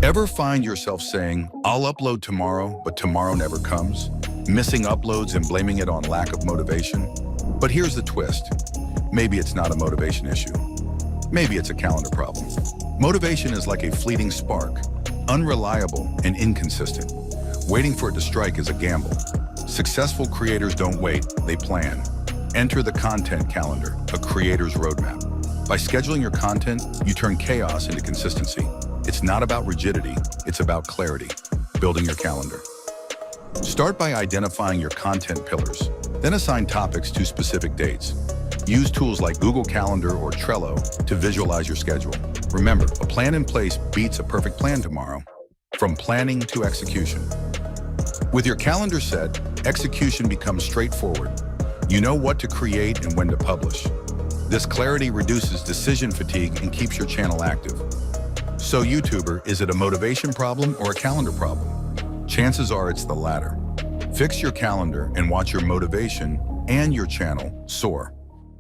Ever find yourself saying, "I'll upload tomorrow," but tomorrow never comes? Missing uploads and blaming it on lack of motivation? But here's the twist. Maybe it's not a motivation issue. Maybe it's a calendar problem. Motivation is like a fleeting spark, unreliable and inconsistent. Waiting for it to strike is a gamble. Successful creators don't wait, they plan. Enter the content calendar, a creator's roadmap. By scheduling your content, you turn chaos into consistency. It's not about rigidity, it's about clarity. Building your calendar. Start by identifying your content pillars, then assign topics to specific dates. Use tools like Google Calendar or Trello to visualize your schedule. Remember, a plan in place beats a perfect plan tomorrow. From planning to execution. With your calendar set, execution becomes straightforward. You know what to create and when to publish. This clarity reduces decision fatigue and keeps your channel active. So YouTuber, is it a motivation problem or a calendar problem? Chances are it's the latter. Fix your calendar and watch your motivation and your channel soar.